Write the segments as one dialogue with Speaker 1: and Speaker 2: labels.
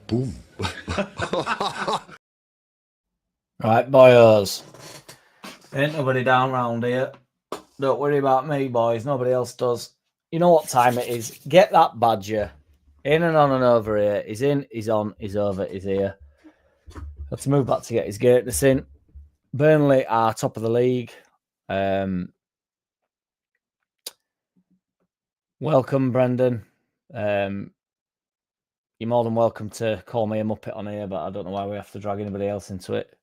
Speaker 1: Boom.
Speaker 2: Right, boys. Ain't nobody down round here. Don't worry about me, boys. Nobody else does. You know what time it is. Get that badger. In and on and over here. He's in, he's on, he's over, he's here. Have to move back to get his greatness in. Burnley are top of the league. Welcome, Brendan. You're more than welcome to call me a muppet on here, but I don't know why we have to drag anybody else into it.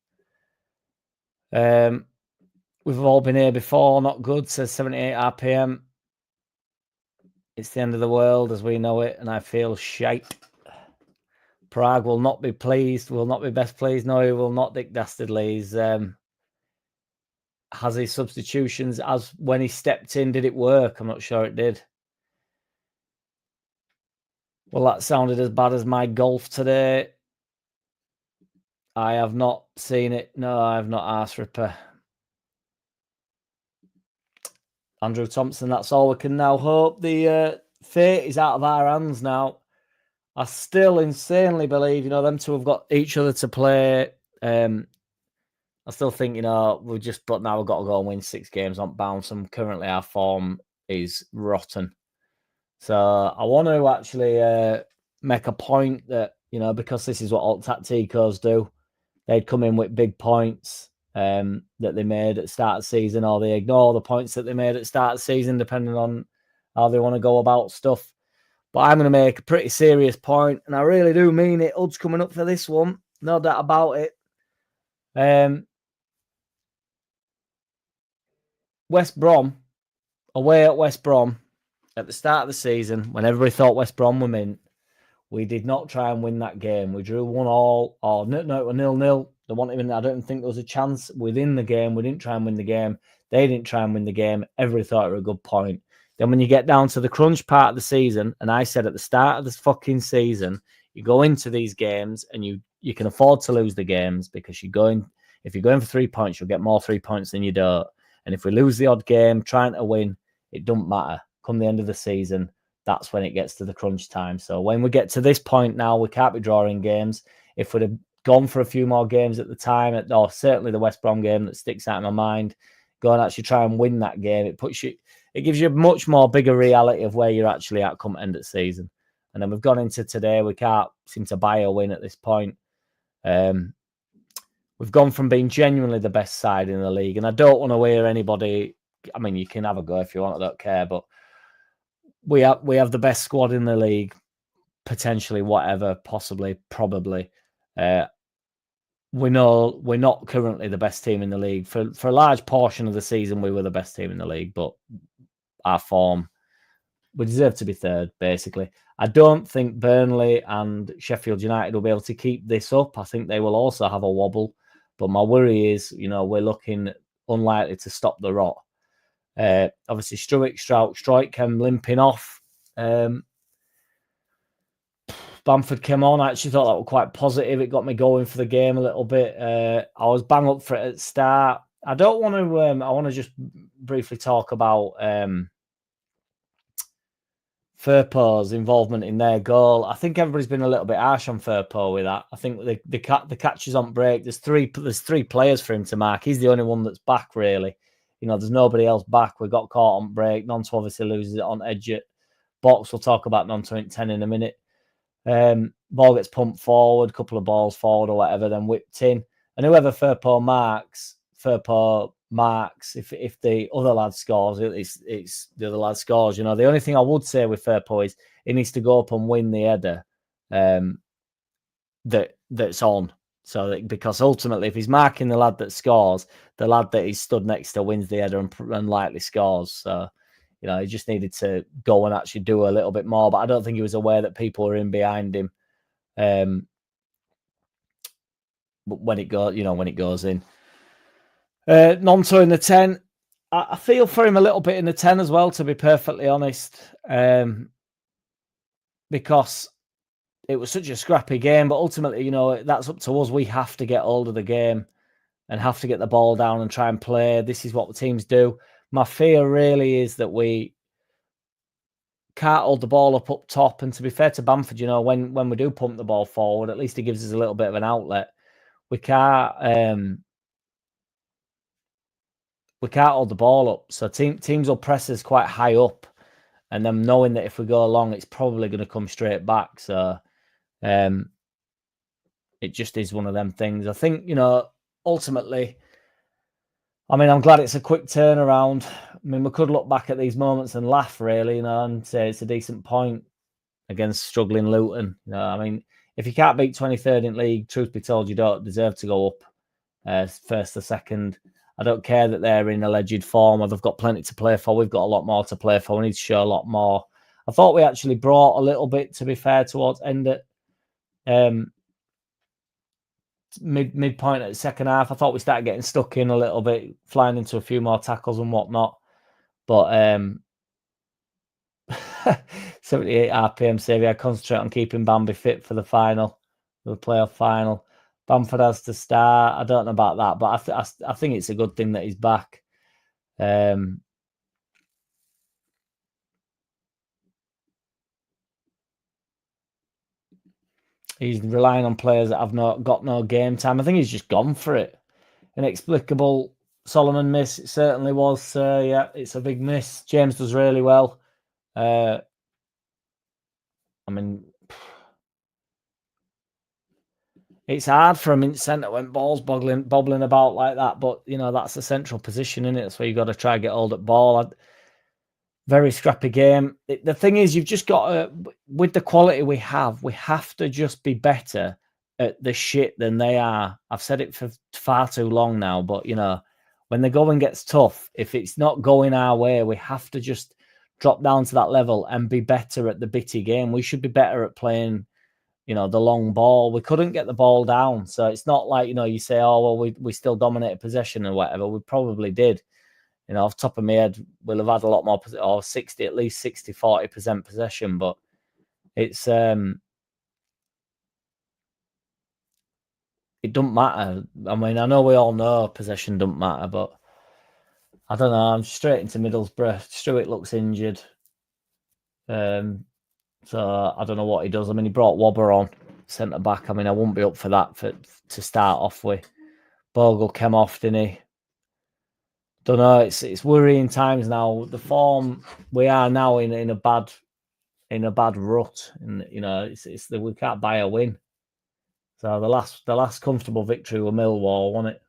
Speaker 2: We've all been here before. Not good, says 78 RPM. It's the end of the world as we know it, and I feel shite. Paraag will not be pleased, will not be best pleased. No, he will not, Dick Dastardly. He's has his substitutions. As when he stepped in, did it work? I'm not sure it did. Well, that sounded as bad as my golf today. I have not seen it. No, I have not, arse ripper. Andrew Thompson, that's all we can now hope. The fate is out of our hands now. I still insanely believe, them two have got each other to play. I still think, but now we've got to go and win 6 games on bounce. And currently our form is rotten. So I want to actually make a point that, because this is what alt tacticos do, they'd come in with big points that they made at the start of the season, or they ignore the points that they made at the start of the season, depending on how they want to go about stuff. But I'm going to make a pretty serious point, and I really do mean it. Ud's coming up for this one, no doubt about it. West Brom, away at West Brom, at the start of the season, when everybody thought West Brom were mint, we did not try and win that game. We drew 1-1, or no, it was 0-0. I don't think there was a chance within the game. We didn't try and win the game. They didn't try and win the game. Everybody thought it was a good point. Then when you get down to the crunch part of the season, and I said at the start of this fucking season, you go into these games and you can afford to lose the games because if you're going for 3 points, you'll get more 3 points than you don't. And if we lose the odd game trying to win, it doesn't matter. Come the end of the season, that's when it gets to the crunch time. So when we get to this point now, we can't be drawing games. If we'd have gone for a few more games at the time, or certainly the West Brom game that sticks out in my mind, go and actually try and win that game. It gives you a much more bigger reality of where you're actually at come end of season. And then we've gone into today. We can't seem to buy a win at this point. We've gone from being genuinely the best side in the league. And I don't want to hear anybody. I mean, you can have a go if you want. I don't care. But we have the best squad in the league. Potentially, whatever, possibly, probably. We know we're not currently the best team in the league. For a large portion of the season, we were the best team in the league. But our form, we deserve to be third, basically. I don't think Burnley and Sheffield United will be able to keep this up. I think they will also have a wobble. But my worry is, we're looking unlikely to stop the rot. Obviously, Struik limping off. Bamford came on. I actually thought that was quite positive. It got me going for the game a little bit. I was bang up for it at the start. I don't want to. I want to just briefly talk about Firpo's involvement in their goal. I think everybody's been a little bit harsh on Firpo with that. I think the catch is on break. There's three players for him to mark. He's the only one that's back, really. There's nobody else back. We got caught on break. Nonto obviously loses it on edge at box. We'll talk about Nonto in 10 in a minute. Ball gets pumped forward, couple of balls forward or whatever, then whipped in. And whoever Firpo marks. If the other lad scores, it's the other lad scores. The only thing I would say with Firpo is he needs to go up and win the header that's on. So because ultimately, if he's marking the lad that scores, the lad that he's stood next to wins the header and likely scores. So he just needed to go and actually do a little bit more. But I don't think he was aware that people were in behind him. But when it goes in. Nonto in the 10. I feel for him a little bit in the 10 as well, to be perfectly honest. Because it was such a scrappy game, but ultimately, that's up to us. We have to get hold of the game and have to get the ball down and try and play. This is what the teams do. My fear really is that we can't hold the ball up top. And to be fair to Bamford, you know, when we do pump the ball forward, at least he gives us a little bit of an outlet. We can't hold the ball up. So teams will press us quite high up, and then knowing that if we go along, it's probably going to come straight back. So it just is one of them things. I think, you know, ultimately, I mean, I'm glad it's a quick turnaround. I mean, we could look back at these moments and laugh, really, you know, and say it's a decent point against struggling Luton. You know, I mean, if you can't beat 23rd in league, truth be told, you don't deserve to go up first or second. I don't care that they're in alleged form or they've got plenty to play for. We've got a lot more to play for. We need to show a lot more. I thought we actually brought a little bit, to be fair, towards end at midpoint at the second half. I thought we started getting stuck in a little bit, flying into a few more tackles and whatnot. But 78 RPM save. I concentrate on keeping Bambi fit for the final, for the playoff final. Bamford has to start. I don't know about that, but I think it's a good thing that he's back. He's relying on players that have got no game time. I think he's just gone for it. Inexplicable Solomon miss. It certainly was. Yeah, it's a big miss. James does really well. I mean, it's hard for him in centre when balls bobbling about like that. But, you know, that's the central position, isn't it? That's where you've got to try and get hold at ball. Very scrappy game. The thing is, you've just got to, with the quality we have to just be better at the shit than they are. I've said it for far too long now, but, you know, when the going gets tough, if it's not going our way, we have to just drop down to that level and be better at the bitty game. We should be better at playing, you know, the long ball. We couldn't get the ball down. So it's not like, you know, you say, oh, well, we still dominated possession or whatever. We probably did. You know, off the top of my head, we'll have had a lot more, or 60, at least 60, 40% possession. But it's, it doesn't matter. I mean, I know we all know possession doesn't matter, but I don't know. I'm straight into Middlesbrough. Stewart looks injured. So I don't know what he does. I mean, he brought Wobber on centre back. I mean, I wouldn't be up for that to start off with. Bogle came off, didn't he? Don't know. It's worrying times now. The form we are now in a bad rut, and you know it's we can't buy a win. So the last comfortable victory with Millwall, wasn't it?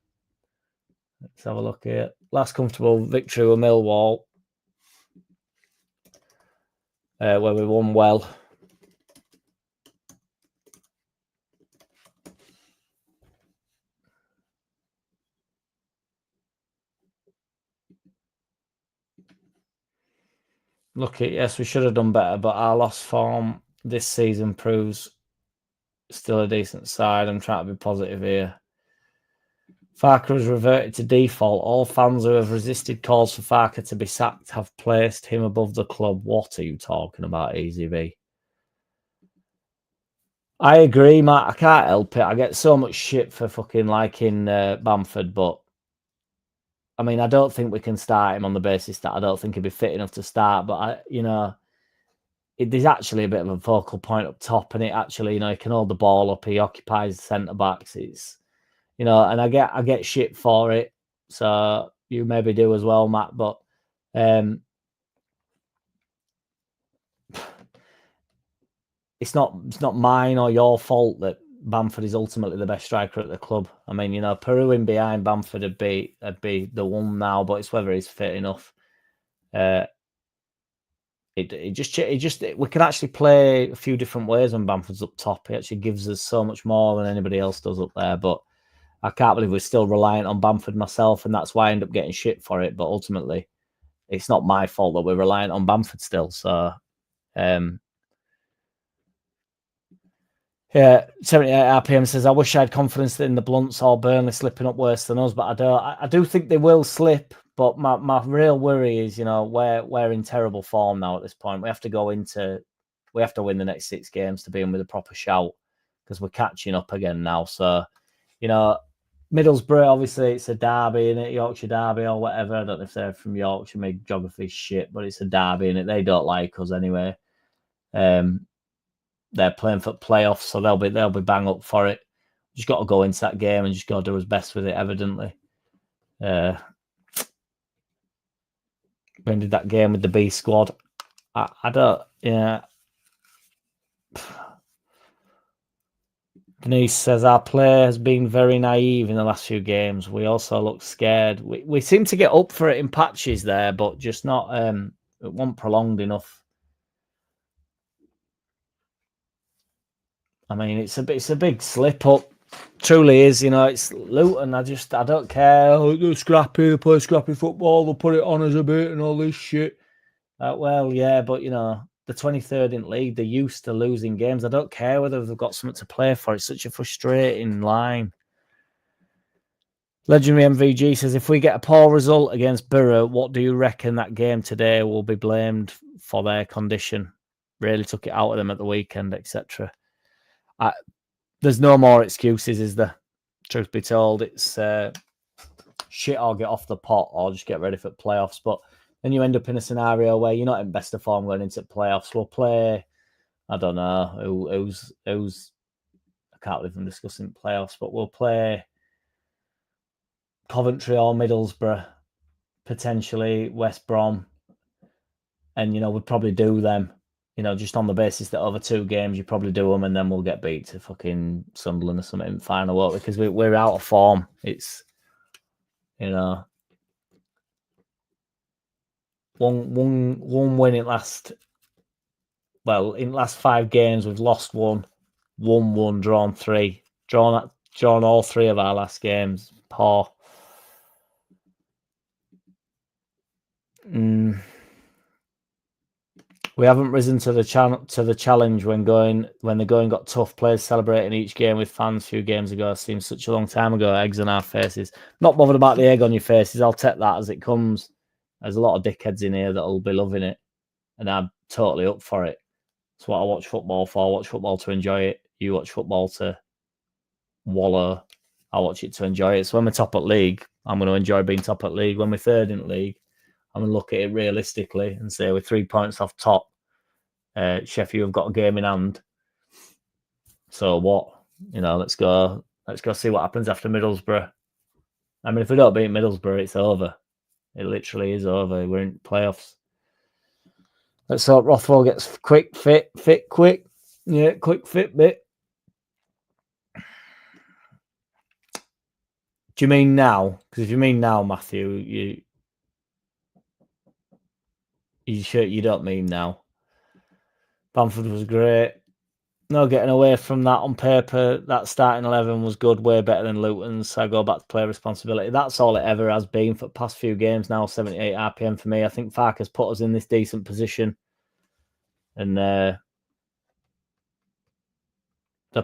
Speaker 2: Let's have a look here. Last comfortable victory with Millwall, where we won well. Look, yes, we should have done better, but our lost form this season proves still a decent side. I'm trying to be positive here. Farke has reverted to default. All fans who have resisted calls for Farke to be sacked have placed him above the club. What are you talking about, Easy V? I agree, Matt. I can't help it. I get so much shit for fucking liking Bamford, but I mean, I don't think we can start him on the basis that I don't think he'd be fit enough to start. But there's actually a bit of a focal point up top, and it actually, you know, he can hold the ball up. He occupies the centre backs. It's, you know, and I get shit for it. So you maybe do as well, Matt. But it's not mine or your fault that Bamford is ultimately the best striker at the club. I mean, you know, Peru in behind Bamford would be the one now, but it's whether he's fit enough. We can actually play a few different ways when Bamford's up top. He actually gives us so much more than anybody else does up there. But I can't believe we're still reliant on Bamford myself, and that's why I end up getting shit for it. But ultimately, it's not my fault that we're reliant on Bamford still. So, yeah, 78 RPM says, I wish I had confidence in the Blunts or Burnley slipping up worse than us, but I don't. I do think they will slip, but my real worry is, you know, we're in terrible form now at this point. We have to win the next 6 games to be in with a proper shout because we're catching up again now. So, you know, Middlesbrough, obviously, it's a derby, in it, Yorkshire derby or whatever. I don't know if they're from Yorkshire, my geography's shit, but it's a derby, and they don't like us anyway. They're playing for playoffs, so they'll be bang up for it. Just got to go into that game and just got to do his best with it. Evidently, when did that game with the B squad? I don't. Yeah. Denise says our play has been very naive in the last few games. We also look scared. We seem to get up for it in patches there, but just not. It wasn't prolonged enough. I mean, it's a big slip up. Truly is, it's Luton. I don't care. Oh, they're scrappy. They play scrappy football. They'll put it on as a bit and all this shit. Well, yeah, but the 23rd in league, they're used to losing games. I don't care whether they've got something to play for. It's such a frustrating line. Legendary MVG says, if we get a poor result against Borough, what do you reckon that game today will be blamed for their condition? Really took it out of them at the weekend, etc. There's no more excuses, is there? Truth be told, it's shit or get off the pot or just get ready for playoffs. But then you end up in a scenario where you're not in best of form going into playoffs. We'll play, I don't know who's I can't believe I'm discussing playoffs, but we'll play Coventry or Middlesbrough, potentially West Brom, and we'd probably do them. Just on the basis that over 2 games you probably do them, and then we'll get beat to fucking Sunderland or something in final, won't we? Because we're out of form. It's one win in last 5 games we've lost 1, won 1, drawn 3, drawn all 3 of our last games. Poor. We haven't risen to the challenge when the going got tough. Players celebrating each game with fans a few games ago seems such a long time ago. Eggs on our faces. Not bothered about the egg on your faces. I'll take that as it comes. There's a lot of dickheads in here that'll be loving it, and I'm totally up for it. It's what I watch football for. I watch football to enjoy it. You watch football to wallow. I watch it to enjoy it. So when we're top at league, I'm going to enjoy being top at league. When we're third in league, I'm going to look at it realistically and say we're 3 points off top. Sheffield have got a game in hand. So what? Let's go see what happens after Middlesbrough. I mean, if we don't beat Middlesbrough, it's over. It literally is over. We're in playoffs. Let's hope Rothwell gets quick. Yeah, quick fit bit. Do you mean now? Because if you mean now, Matthew, you sure you don't mean now? Bamford was great. No getting away from that on paper. That starting 11 was good, way better than Luton's. So I go back to player responsibility. That's all it ever has been for the past few games now, 78 RPM for me. I think Farke has put us in this decent position. And the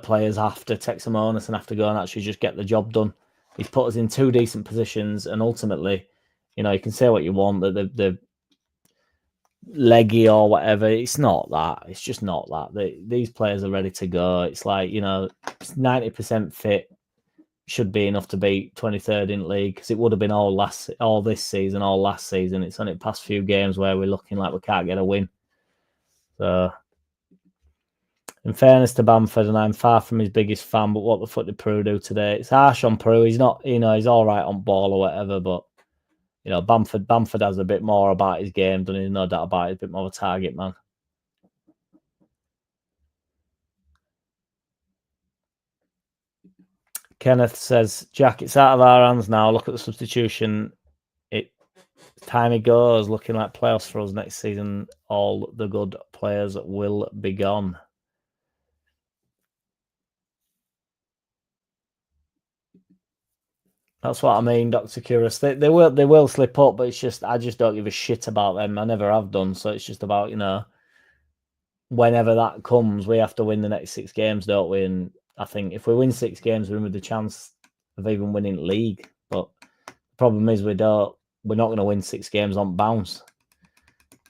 Speaker 2: players have to take some onus and have to go and actually just get the job done. He's put us in 2 decent positions, and ultimately, you can say what you want, that the leggy or whatever, it's not that. It's just not that. These players are ready to go. It's like, 90% fit should be enough to beat 23rd in league, because it would have been all this season, all last season. It's only the past few games where we're looking like we can't get a win. So, in fairness to Bamford, and I'm far from his biggest fan, but what the fuck did Prue do today? It's harsh on Prue. He's not, he's all right on ball or whatever, but Bamford has a bit more about his game, doesn't he? No doubt about it. He's a bit more of a target man. Kenneth says, Jack, it's out of our hands now. Look at the substitution. Time it goes, looking like playoffs for us next season. All the good players will be gone. That's what I mean, Dr. Curious. They will slip up, but it's just I just don't give a shit about them. I never have done. So it's just about, whenever that comes, we have to win the next 6 games, don't we? And I think if we win 6 games, we're in with the chance of even winning league. But the problem is we're not going to win 6 games on bounce.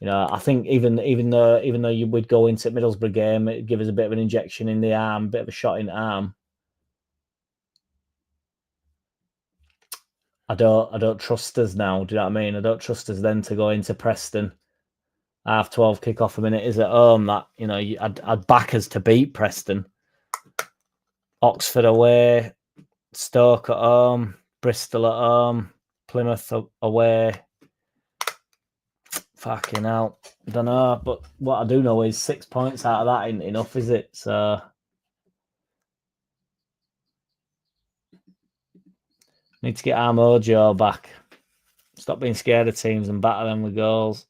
Speaker 2: I think even though you would go into Middlesbrough game, it'd give us a bit of an injection in the arm, bit of a shot in the arm. I don't trust us now. Do you know what I mean? I don't trust us then to go into Preston. 12:30 kick-off a minute is at home. That, you know, I'd back us to beat Preston. Oxford away, Stoke at home, Bristol at home, Plymouth away. Fucking hell. I don't know, but what I do know is 6 points out of that ain't enough, is it? So need to get our mojo back. Stop being scared of teams and batter them with goals.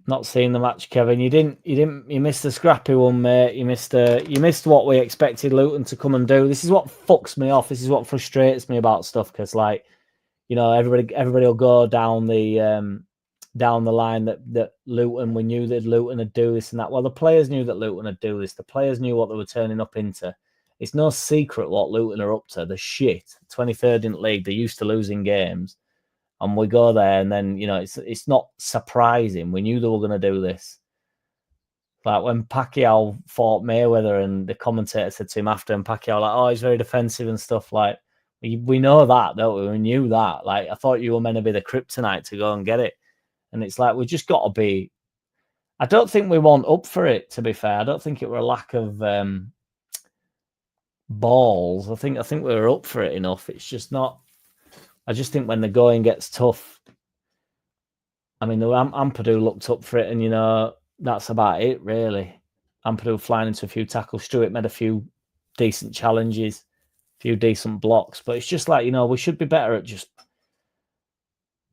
Speaker 2: Not seeing the match, Kevin. You missed the scrappy one, mate. You missed what we expected Luton to come and do. This is what fucks me off. This is what frustrates me about stuff, because, like, you know, everybody will go down the line that Luton, we knew that Luton would do this and that. Well, the players knew that Luton would do this. The players knew what they were turning up into. It's no secret what Luton are up to. The shit. 23rd in the league. They're used to losing games. And we go there, and then, you know, it's not surprising. We knew they were going to do this. Like when Pacquiao fought Mayweather, and the commentator said to him after, and Pacquiao, like, oh, he's very defensive and stuff. Like, we know that, don't we? We knew that. Like, I thought you were meant to be the kryptonite to go and get it. And it's like, we just got to be... I don't think we want up for it, to be fair. I don't think it were a lack of balls. I think we were up for it enough. It's just not... I just think when the going gets tough, I mean, Ampadu looked up for it, and, you know, that's about it, really. Ampadu flying into a few tackles. Stewart made a few decent challenges, a few decent blocks. But it's just like, you know, we should be better at just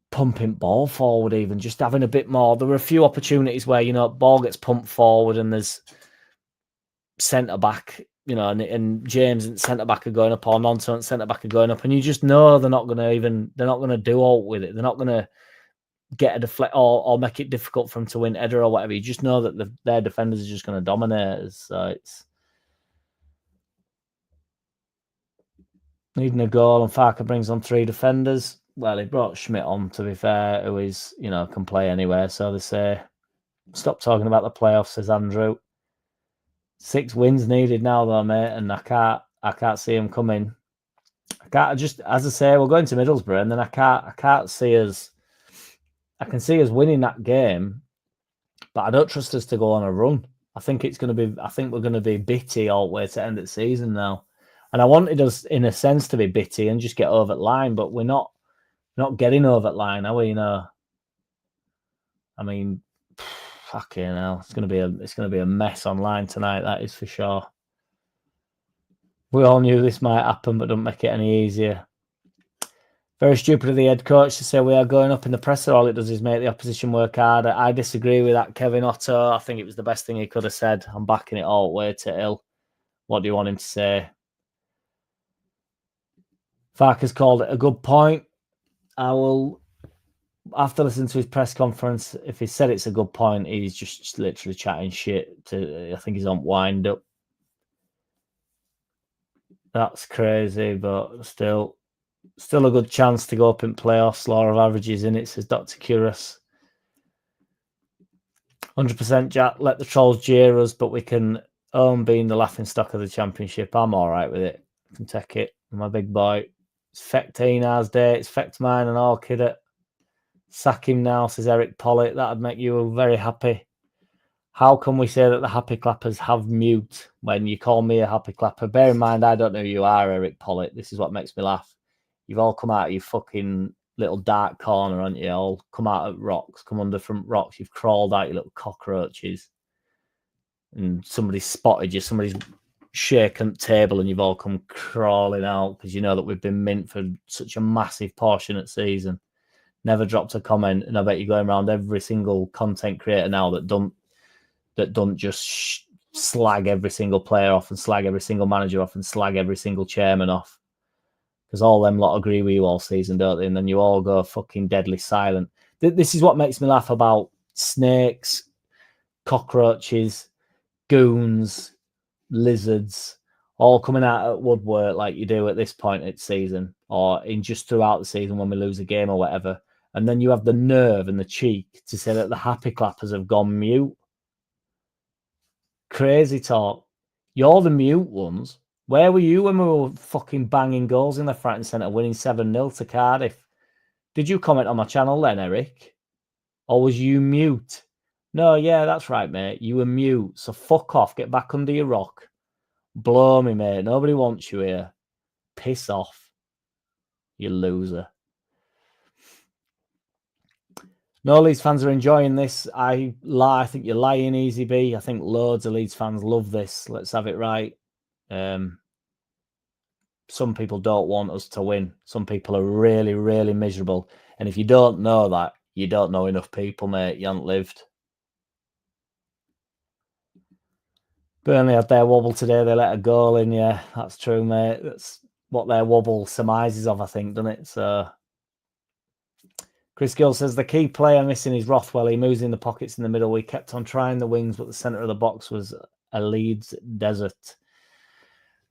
Speaker 2: pumping ball forward, even just having a bit more. There were a few opportunities where, you know, ball gets pumped forward and there's centre-back, you know, and James and centre-back are going up, or Nonto and centre-back are going up, and you just know they're not going to do all with it. They're not going to get a deflect or make it difficult for them to win header or whatever. You just know that their defenders are just going to dominate us. So it's needing a goal, and Farke brings on 3 defenders. Well, he brought Schmidt on, to be fair, who is, you know, can play anywhere. So they say, stop talking about the playoffs, says Andrew. 6 wins needed now, though, mate, and I can't see them coming. As I say, we're going to Middlesbrough, and then I can't see us. I can see us winning that game, but I don't trust us to go on a run. I think we're going to be bitty all the way to end of the season now. And I wanted us, in a sense, to be bitty and just get over the line, but we're not getting over the line, are we? You know, I mean, fucking hell, it's going to be a mess online tonight. That is for sure. We all knew this might happen, but don't make it any easier. Very stupid of the head coach to say we are going up in the presser. All it does is make the opposition work harder. I disagree with that, Kevin Otto. I think it was the best thing he could have said. I'm backing it all the way to Hill. What do you want him to say? Farke's called it a good point. I will, after listening to his press conference, if he said it's a good point, he's just literally chatting shit. I think he's on wind up. That's crazy, but still a good chance to go up in playoffs. Law of averages in it, says Dr. Curious. 100% Jack, let the trolls jeer us, but we can own being the laughing stock of the championship. I'm all right with it. I can take it. My big boy. It's fecked Einar's day. It's fecked mine and all, kid it. Sack him now, says Eric Pollitt. That'd make you very happy. How can we say that the happy clappers have mute when you call me a happy clapper? Bear in mind, I don't know who you are, Eric Pollitt. This is what makes me laugh. You've all come out of your fucking little dark corner, haven't you? All come out of rocks, come under from rocks. You've crawled out, you little cockroaches. And somebody's spotted you, somebody's shaken table, and you've all come crawling out because you know that we've been mint for such a massive portion of season. Never dropped a comment, and I bet you're going around every single content creator now that don't just slag every single player off and slag every single manager off and slag every single chairman off. Because all them lot agree with you all season, don't they? And then you all go fucking deadly silent. This is what makes me laugh about snakes, cockroaches, goons, lizards, all coming out at woodwork like you do at this point in the season, or in just throughout the season when we lose a game or whatever. And then you have the nerve and the cheek to say that the happy clappers have gone mute. Crazy talk. You're the mute ones. Where were you when we were fucking banging goals in the front and centre, winning 7-0 to Cardiff? Did you comment on my channel then, Eric? Or was you mute? No, yeah, that's right, mate. You were mute. So fuck off. Get back under your rock. Blow me, mate. Nobody wants you here. Piss off. You loser. No, Leeds fans are enjoying this. I think you're lying, Easy B. I think loads of Leeds fans love this. Let's have it right. Some people don't want us to win. Some people are really, really miserable. And if you don't know that, you don't know enough people, mate. You haven't lived. Burnley had their wobble today. They let a goal in. Yeah, that's true, mate. That's what their wobble surmises of, I think, doesn't it? So Chris Gill says the key player missing is Rothwell. He moves in the pockets in the middle. We kept on trying the wings, but the centre of the box was a Leeds desert.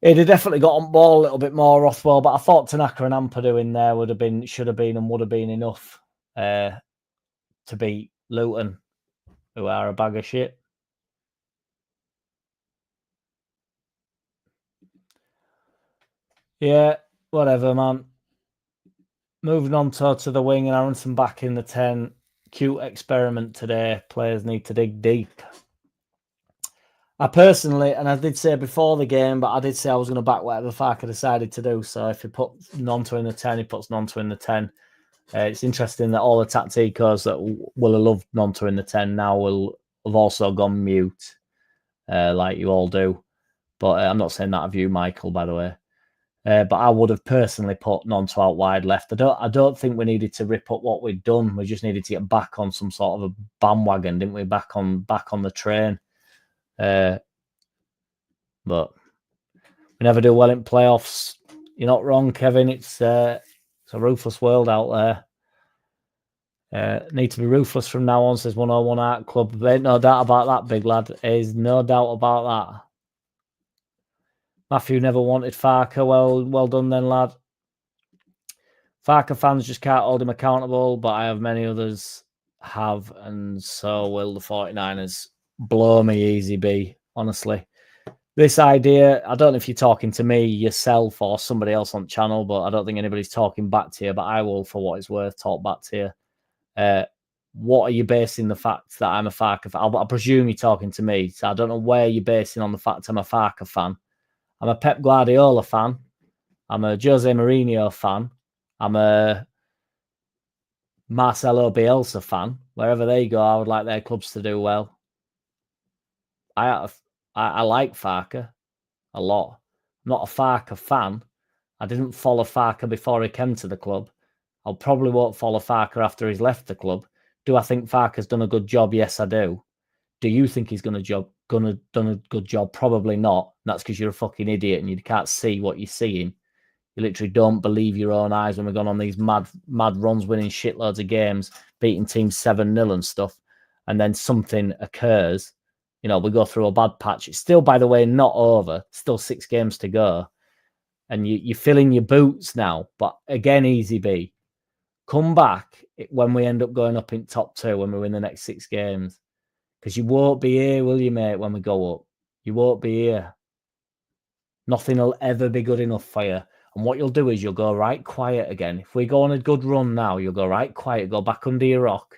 Speaker 2: He'd have definitely got on ball a little bit more, Rothwell, but I thought Tanaka and Ampadu in there should have been and would have been enough to beat Luton, who are a bag of shit. Yeah, whatever, man. Moving on to the wing and Aronson back in the 10. Cute experiment today. Players need to dig deep. I personally, and I did say before the game, but I did say I was going to back whatever Farke decided to do. So if he put Nonto in the 10, he puts Nonto in the 10. It's interesting that all the tacticos that will have loved Nonto in the 10 now will have also gone mute, like you all do. But I'm not saying that of you, Michael, by the way. But I would have personally put Nonto out wide left. I don't think we needed to rip up what we'd done. We just needed to get back on some sort of a bandwagon, didn't we? Back on the train. But we never do well in playoffs. You're not wrong, Kevin. It's a ruthless world out there. Need to be ruthless from now on, says 101 Art Club. There ain't no doubt about that, big lad. There's no doubt about that. Matthew never wanted Farke. Well done then, lad. Farke fans just can't hold him accountable, but I have many others have, and so will the 49ers. Blow me, Easy B, honestly. This idea, I don't know if you're talking to me, yourself, or somebody else on the channel, but I don't think anybody's talking back to you, but I will, for what it's worth, talk back to you. What are you basing the fact that I'm a Farke fan? I presume you're talking to me, so I don't know where you're basing on the fact I'm a Farke fan. I'm a Pep Guardiola fan. I'm a Jose Mourinho fan. I'm a Marcelo Bielsa fan. Wherever they go, I would like their clubs to do well. I like Farke a lot. I'm not a Farke fan. I didn't follow Farke before he came to the club. I probably won't follow Farke after he's left the club. Do I think Farke's done a good job? Yes, I do. Do you think he's done a good job? Probably not. That's because you're a fucking idiot and you can't see what you're seeing. You literally don't believe your own eyes when we've gone on these mad runs, winning shitloads of games, beating teams 7-0 and stuff, and then something occurs. You know, we go through a bad patch. It's still, by the way, not over. Still 6 games to go. And you're filling your boots now. But again, Easy B, come back when we end up going up in top 2, when we win the next 6 games. Because you won't be here, will you, mate, when we go up? You won't be here. Nothing will ever be good enough for you. And what you'll do is you'll go right quiet again. If we go on a good run now, you'll go right quiet, go back under your rock.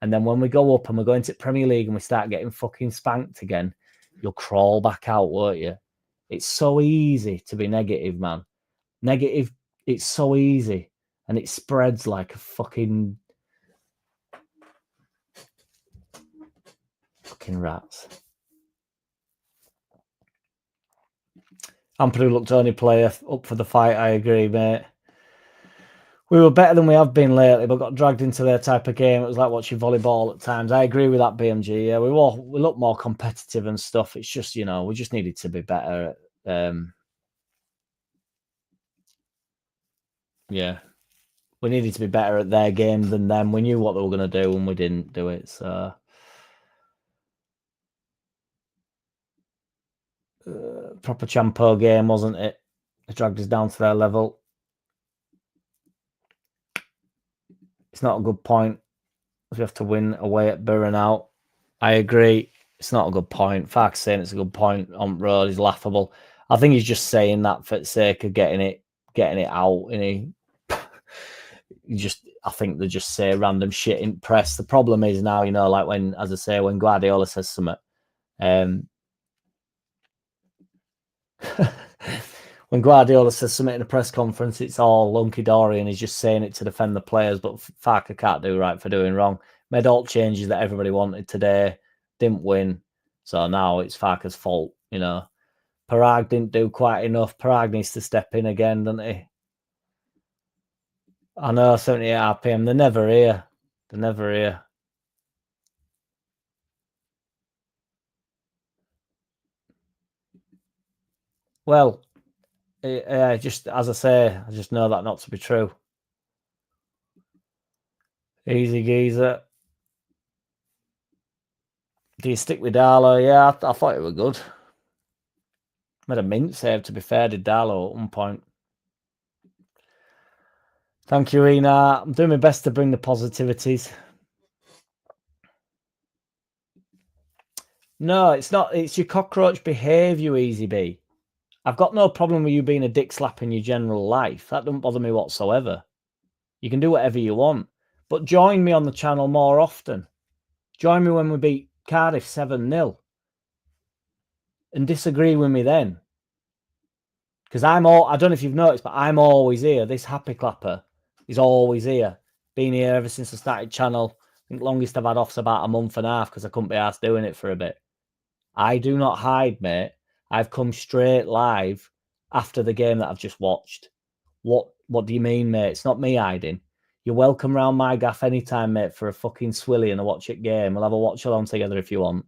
Speaker 2: And then when we go up and we're going to Premier League and we start getting fucking spanked again, you'll crawl back out, won't you? It's so easy to be negative, man. Negative, it's so easy. And it spreads like a fucking rats. Ampadu looked only player up for the fight. I agree, mate. We were better than we have been lately, but got dragged into their type of game. It was like watching volleyball at times. I agree with that, BMG. Yeah, we look more competitive and stuff. It's just, you know, we just needed to be better. Yeah, we needed to be better at their game than them. We knew what they were going to do, and we didn't do it. So, proper Champo game, wasn't it? It dragged us down to their level. It's not a good point. We have to win away at Burren out. I agree. It's not a good point. Farke's saying it's a good point on road. He's laughable. I think he's just saying that for the sake of getting it out. And I think they just say random shit in press. The problem is now, like when, as I say, when Guardiola says something, when Guardiola says something in a press conference, it's all hunky-dory and he's just saying it to defend the players, but Farke can't do right for doing wrong. Made all changes that everybody wanted today, didn't win. So now it's Farke's fault, Paraag didn't do quite enough. Paraag needs to step in again, doesn't he? I know, 78 RPM. They're never here. They're never here. Well, just as I say, I just know that not to be true. Easy geezer. Do you stick with Darlow? Yeah, I thought it was good. Made a mint save, to be fair, did Darlow at one point. Thank you, Ina. I'm doing my best to bring the positivities. No, it's not. It's your cockroach behaviour, Easy B. I've got no problem with you being a dick slap in your general life. That doesn't bother me whatsoever. You can do whatever you want. But join me on the channel more often. Join me when we beat Cardiff 7-0. And disagree with me then. Because I don't know if you've noticed, but I'm always here. This happy clapper is always here. Been here ever since I started channel. I think longest I've had off's about a month and a half because I couldn't be asked doing it for a bit. I do not hide, mate. I've come straight live after the game that I've just watched. What do you mean, mate? It's not me hiding. You're welcome round my gaff anytime, mate, for a fucking swilly and a watch it game. We'll have a watch along together if you want.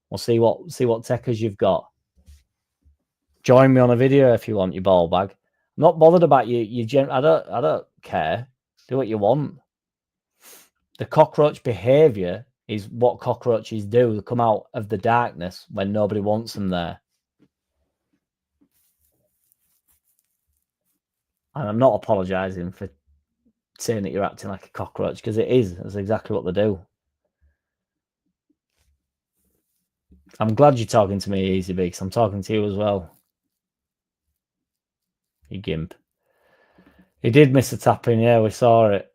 Speaker 2: We'll see what techers you've got. Join me on a video if you want, you ball bag. I'm not bothered about you. I don't care. Do what you want. The cockroach behaviour is what cockroaches do. They come out of the darkness when nobody wants them there. And I'm not apologising for saying that you're acting like a cockroach, because it is. That's exactly what they do. I'm glad you're talking to me, Easy B, because I'm talking to you as well. You gimp. He did miss a tap in, yeah, we saw it.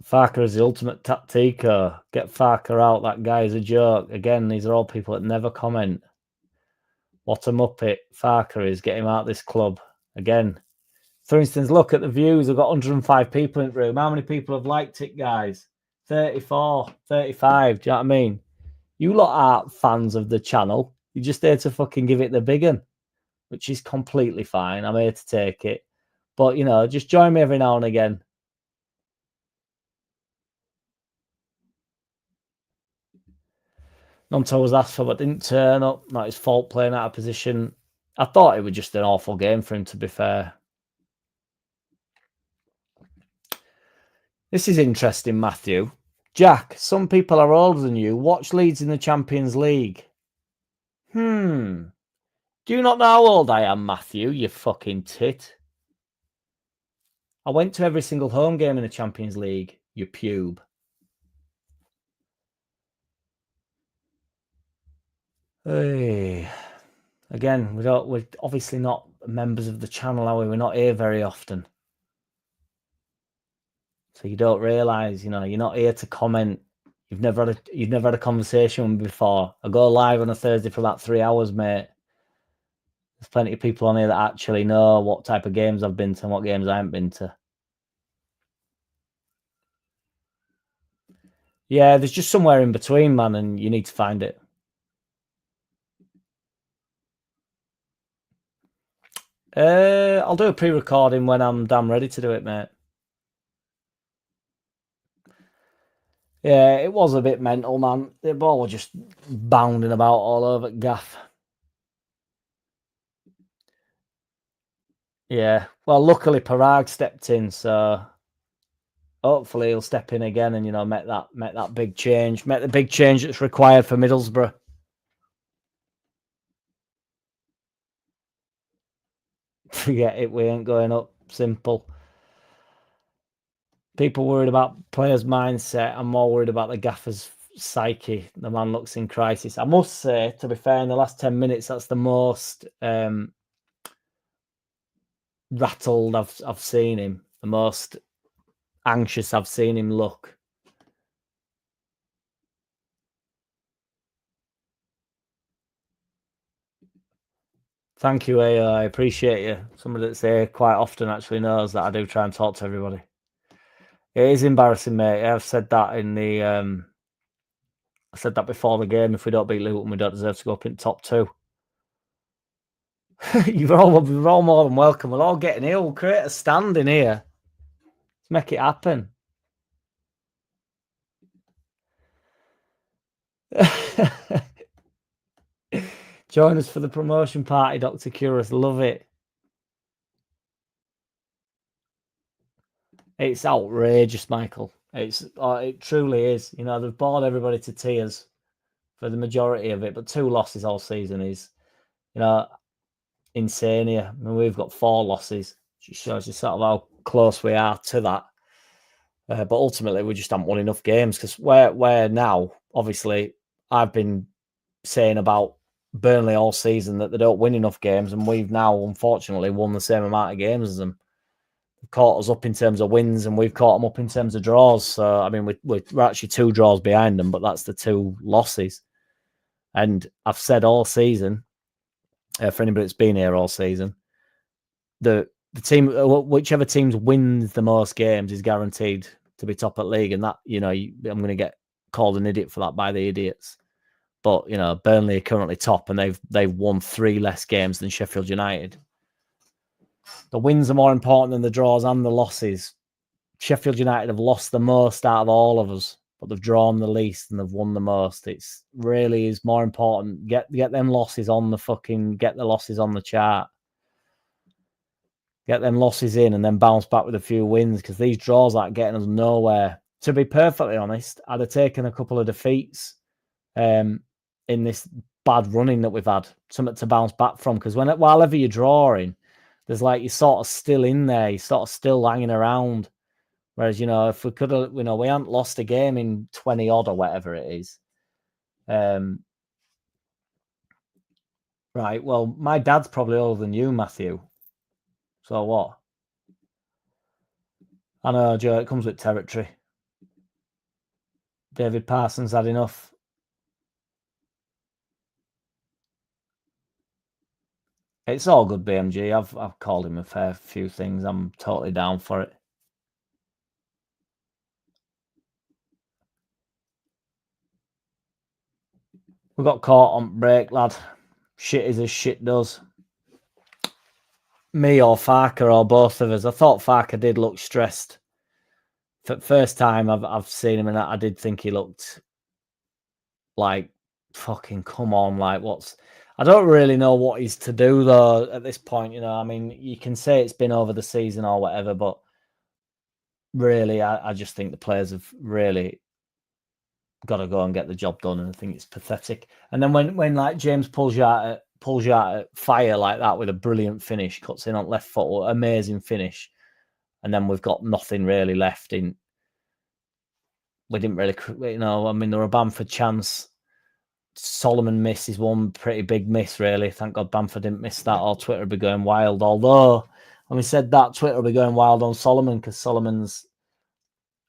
Speaker 2: Farke is the ultimate tactico. Get Farke out, that guy is a joke. Again, these are all people that never comment. What a muppet Farke is. Get him out of this club. Again. For instance, look at the views. We've got 105 people in the room. How many people have liked it, guys? 34, 35. Do you know what I mean? You lot are fans of the channel. You're just there to fucking give it the big one, which is completely fine. I'm here to take it. But, just join me every now and again. Nonto was asked for, but didn't turn up. Not his fault playing out of position. I thought it was just an awful game for him, to be fair. This is interesting, Matthew. Jack, some people are older than you. Watch Leeds in the Champions League. Do you not know how old I am, Matthew, you fucking tit? I went to every single home game in the Champions League, you pube. Hey. Again, we're obviously not members of the channel, are we? We're not here very often. So you don't realise, you're not here to comment. You've never had a conversation before. I go live on a Thursday for about 3 hours, mate. There's plenty of people on here that actually know what type of games I've been to and what games I haven't been to. Yeah, there's just somewhere in between, man, and you need to find it. I'll do a pre-recording when I'm damn ready to do it, mate. Yeah, it was a bit mental, man. The ball was just bounding about all over Gaff. Yeah, well, luckily Paraag stepped in, so hopefully he'll step in again and make that big change, make the big change that's required for Middlesbrough. Forget it, we ain't going up. Simple. People worried about players' mindset. I'm more worried about the gaffer's psyche. The man looks in crisis. I must say, to be fair, in the last 10 minutes, that's the most rattled I've seen him, the most anxious I've seen him look. Thank you, AO. I appreciate you. Somebody that's here quite often actually knows that I do try and talk to everybody. It is embarrassing, mate. I've said that in the I said that before the game. If we don't beat Luton, we don't deserve to go up in top 2. you're all more than welcome. We're all getting here. We'll create a stand in here. Let's make it happen. Join us for the promotion party, Dr. Curus. Love it. It's outrageous, Michael. It truly is. You know, they've bored everybody to tears for the majority of it, but 2 losses all season is, you know, insane here. I mean, we've got 4 losses, which shows you sort of how close we are to that. But ultimately, we just haven't won enough games because we're now, obviously, I've been saying about Burnley all season that they don't win enough games, and we've now, unfortunately, won the same amount of games as them. They've caught us up in terms of wins, and we've caught them up in terms of draws. So, I mean, we're actually 2 draws behind them, but that's the 2 losses. And I've said all season, for anybody that's been here all season, the team, whichever teams wins the most games is guaranteed to be top at league. And that, you know, I'm going to get called an idiot for that by the idiots. But, you know, Burnley are currently top, and they've won 3 less games than Sheffield United. The wins are more important than the draws and the losses. Sheffield United have lost the most out of all of us, but they've drawn the least and they've won the most. It's really is more important. Get them losses on get the losses on the chart. Get them losses in and then bounce back with a few wins, because these draws aren't getting us nowhere. To be perfectly honest, I'd have taken a couple of defeats in this bad running that we've had, something to bounce back from, because while you're drawing, there's like you're sort of still in there, you're sort of still hanging around. Whereas, you know, if we could have, you know, we haven't lost a game in 20 odd or whatever it is. Right. Well, my dad's probably older than you, Matthew. So what? I know, Joe, it comes with territory. David Parsons had enough. It's all good, BMG. I've called him a fair few things. I'm totally down for it. We got caught on break, lad. Shit is as shit does. Me or Farke or both of us. I thought Farke did look stressed. For the first time I've seen him, and I did think he looked like, fucking come on, like I don't really know what he's to do though at this point, you know. I mean, you can say it's been over the season or whatever, but really I just think the players have really got to go and get the job done, and I think it's pathetic. And then when like James pulls you out at fire like that with a brilliant finish, cuts in on left foot, amazing finish, and then we've got nothing really left in. We didn't really, you know, I mean, there were a Bamford chance. Solomon miss is one pretty big miss, really. Thank God Bamford didn't miss that, or Twitter would be going wild. Although, having said that, Twitter will be going wild on Solomon, because Solomon's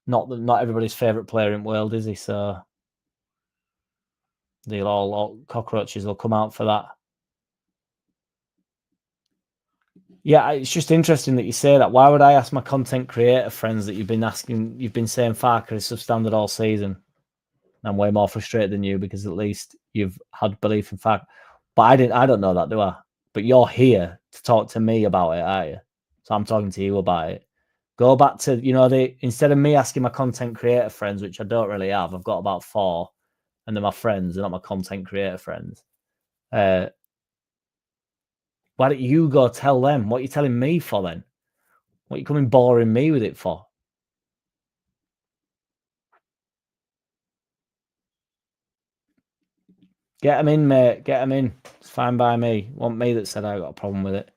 Speaker 2: not everybody's favourite player in the world, is he? So they'll all cockroaches will come out for that. Yeah, it's just interesting that you say that. Why would I ask my content creator friends that you've been saying Farke is substandard all season? I'm way more frustrated than you, because at least you've had belief in Farke. But I don't know that, do I? But you're here to talk to me about it, aren't you? So I'm talking to you about it. Go back to, you know, instead of me asking my content creator friends, which I don't really have, I've got about 4, and they're my friends, they're not my content creator friends. Why don't you go tell them? What are you telling me for then? What are you coming boring me with it for? Get them in, mate. Get them in. It's fine by me. It wasn't me that said I got a problem with it.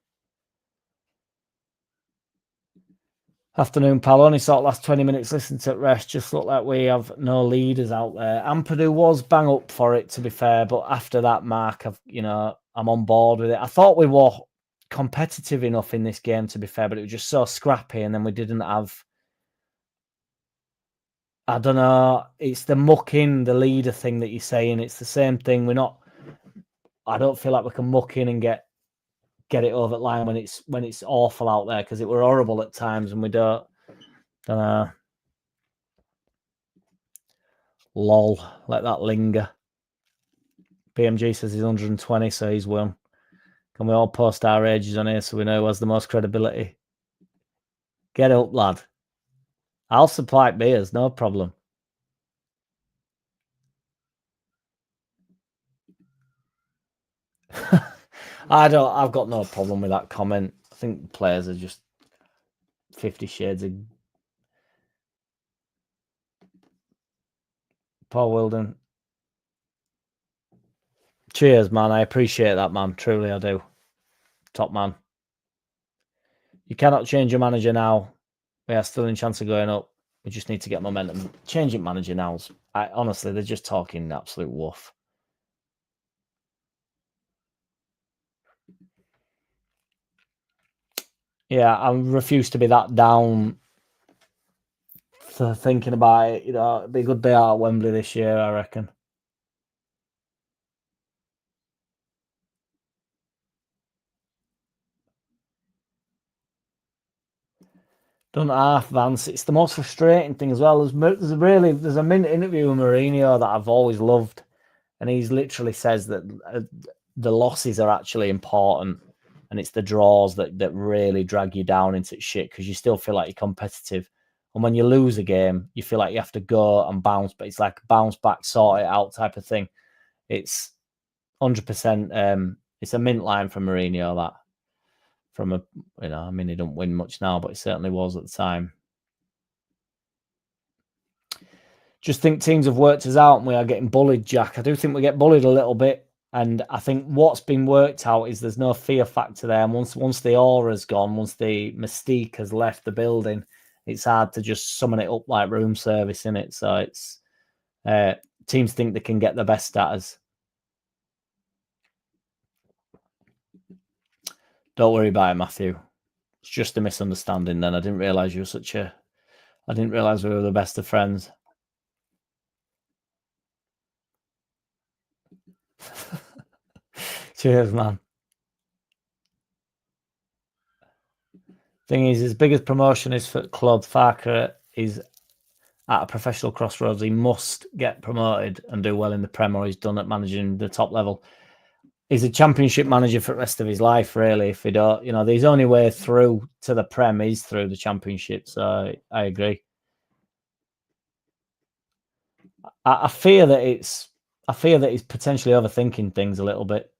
Speaker 2: Afternoon, pal. Only sort of last 20 minutes listening to it rest. Just look like we have no leaders out there. Ampadu was bang up for it, to be fair. But after that, Mark, I'm on board with it. I thought we were competitive enough in this game, to be fair, but it was just so scrappy, and then we didn't have. I don't know. It's the mucking, the leader thing that you're saying. It's the same thing. We're not. I don't feel like we can muck in and get it over the line when it's awful out there, because it were horrible at times, and we don't know. Lol, let that linger. BMG says he's 120, so he's won. Can we all post our ages on here so we know who has the most credibility? Get up, lad. I'll supply beers, no problem. I've got no problem with that comment. I think players are just 50 shades of Paul Wilden. Cheers, man. I appreciate that, man. Truly, I do. Top man. You cannot change your manager now. We are still in chance of going up. We just need to get momentum. Changing manager now. Honestly, they're just talking absolute woof. Yeah, I refuse to be that down for thinking about it. It'd be a good day out at Wembley this year, I reckon. Don't half Vance. It's the most frustrating thing as well. There's a minute interview with Mourinho that I've always loved, and he's literally says that the losses are actually important, and it's the draws that really drag you down into shit, because you still feel like you're competitive, and when you lose a game, you feel like you have to go and bounce, but it's like bounce back, sort it out type of thing. It's 100%. It's a mint line from Mourinho, that. From he don't win much now, but he certainly was at the time. Just think teams have worked us out and we are getting bullied, Jack. I do think we get bullied a little bit. And I think what's been worked out is there's no fear factor there. And once the aura's gone, once the mystique has left the building, it's hard to just summon it up like room service, in it. So it's teams think they can get the best at us. Don't worry about it, Matthew. It's just a misunderstanding then. I didn't realise you were I didn't realise we were the best of friends. Cheers, man. Thing is, his biggest promotion is for club. Farke is at a professional crossroads. He must get promoted and do well in the Prem, or he's done at managing the top level. He's a championship manager for the rest of his life, really. If he don't, the only way through to the Prem is through the championship. So I agree. I fear that he's potentially overthinking things a little bit.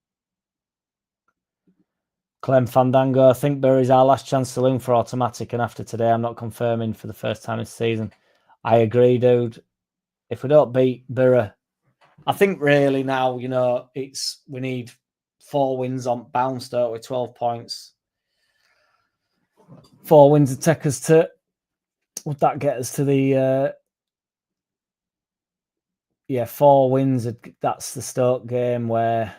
Speaker 2: Clem Fandango, I think Bury's our last chance to loom for automatic, and after today, I'm not confirming for the first time this season. I agree, dude. If we don't beat Bury, I think really now, we need 4 wins on bounce, don't we? 12 points. 4 wins would take us to, would that get us to the 4 wins? That's the Stoke game where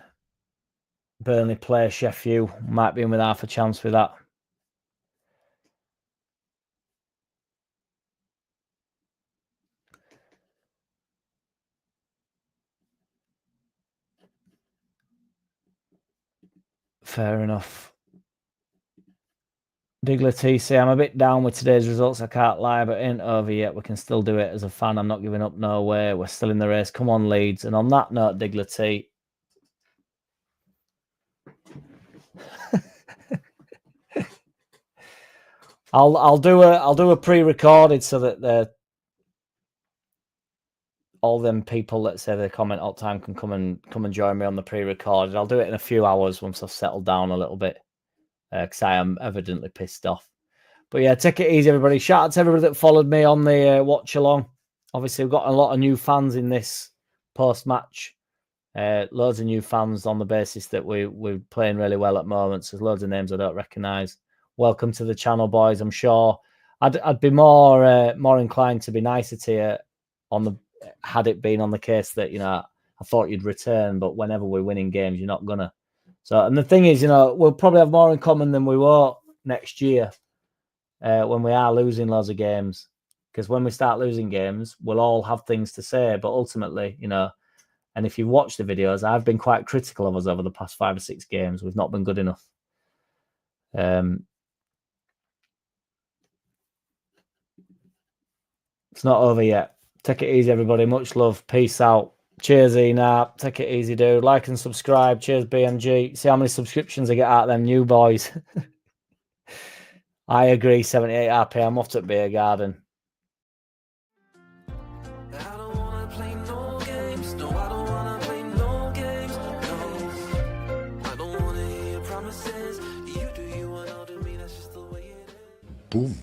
Speaker 2: Burnley play Sheffield. Might be in with half a chance with that. Fair enough. Digler TC, I'm a bit down with today's results. I can't lie, but it ain't over yet. We can still do it as a fan. I'm not giving up, no way. We're still in the race. Come on, Leeds. And on that note, Digler T. I'll do a pre-recorded so that all them people that say they comment all the time can come and join me on the pre-recorded. I'll do it in a few hours once I've settled down a little bit, because I am evidently pissed off. But yeah, take it easy, everybody. Shout out to everybody that followed me on the watch along. Obviously, we've got a lot of new fans in this post-match. Loads of new fans on the basis that we're playing really well at moments. There's loads of names I don't recognise. Welcome to the channel, boys. I'm sure I'd be more inclined to be nicer to you had it been on the case that I thought you'd return, but whenever we're winning games, you're not gonna. So, and the thing is, we'll probably have more in common than we won't next year when we are losing loads of games. Because when we start losing games, we'll all have things to say. But ultimately, and if you watch the videos, I've been quite critical of us over the past 5 or 6 games. We've not been good enough. It's not over yet. Take it easy, everybody. Much love. Peace out. Cheers, Enap. Take it easy, dude. Like and subscribe. Cheers, BMG. See how many subscriptions I get out of them new boys. I agree. 78 RP. I'm off to Beer Garden.
Speaker 1: Boom.